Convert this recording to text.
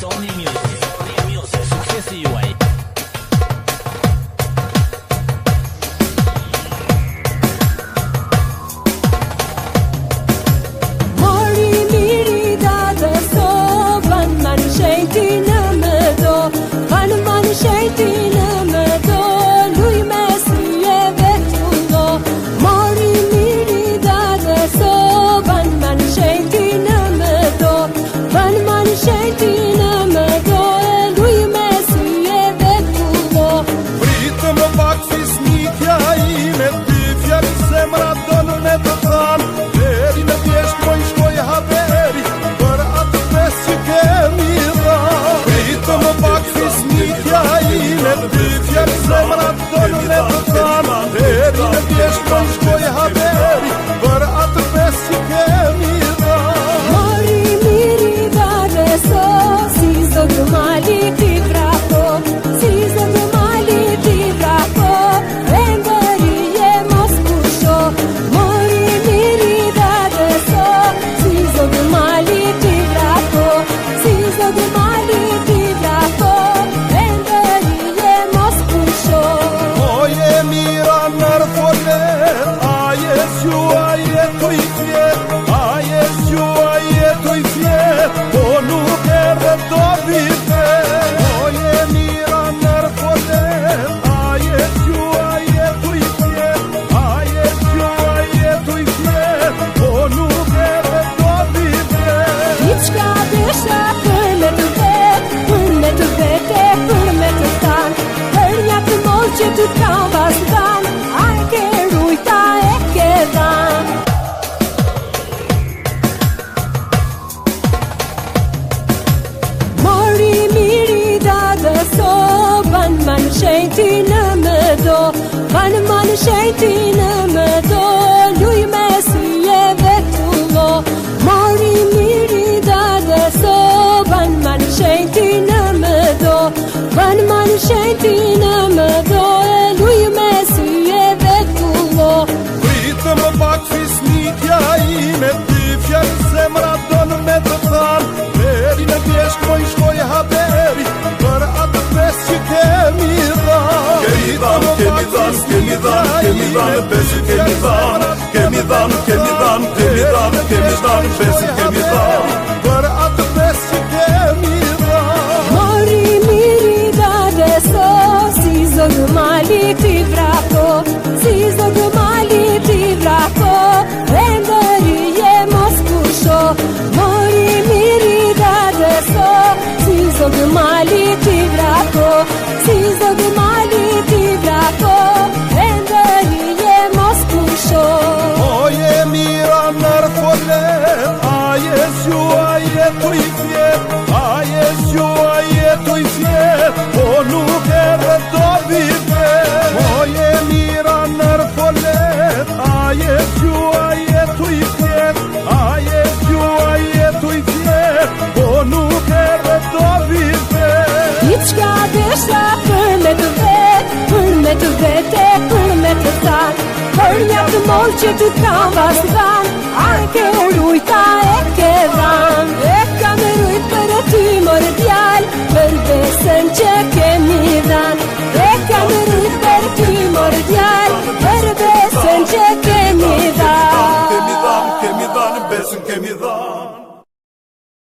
Sony Music. Suksesi juaj. Mori miri da so van man shejti në më do, van man shejti në më do, luj me syjeve t'ullo. Mori miri da so van man shejti në më do, van man shejti në më do, luj me syjeve t'ullo. Pritë më pak fisnikja ime, dy fjallë zemra donë me të thanë, deri në pjesht moj shkoj haberi, për atë pes që kemi dhanë. Pritë më pak fisnikja ime, dy fjallë zemra donë me të thanë, deri në pjesht moj shkoj haberi, për atë pes që kemi dhanë. Mori miri da so, si zogë mali ti vrako, si zogë mali ti vrako, vendërije mos kusho. Mori miri da so, si zogë mali ti vrako, si zogë mali ti vrako, vendërije mos kusho. Oje mira nër folet, aje s'jua jetu i fjet, aje s'jua jetu i fjet, po nuk edhe do vitet. Oje mira nër folet, aje s'jua jetu i fjet, aje s'jua jetu i fjet, po nuk edhe do vitet. Diçka desha për me të vet, për me të vete, për me të tanë, për një të mollë që të kam bastan, a e ke rujta e ke dhanë. Mori miri da so, van man shejti në më do, van man shejti në më do, luj me syjeve t'ullo. Mori miri da so, van man shejti në më do, van man shejti në më do, luj me syjeve t'ullo. Pritë më pak fisnikja ime, dy fjallë zemra donë me të thanë, deri në pjesht moj shkoj haberi, për atë pes që kemi dhanë. Kemi dhanë, kemi dhanë, kemi dhanë, kemi dhanë, besu kemi dhanë, kemi dhanë, kemi dhanë, kemi dhanë, kemi dhanë, besu kemi dhanë. Për atë pes që kemi dhanë. Mori miri da so, si zogë mali ti vrako, si zogë mali ti vrako, vendërije mos kusho. Mori miri da so, si zogë mali ti vrako, si zogë mali ti vrako, vendërije mos kusho. Oje mira nër folet, aje s'jua jetu i fjet, aje s'jua jetu i fjet, po nuk edhe do vitet. Oje mira nër folet, aje s'jua jetu i fjet, aje s'jua jetu i fjet, po nuk edhe do vitet. Diçka desha për me të vet, për me të vete, për me të tanë, për një të mollë që të kam bastan, a e ke rujta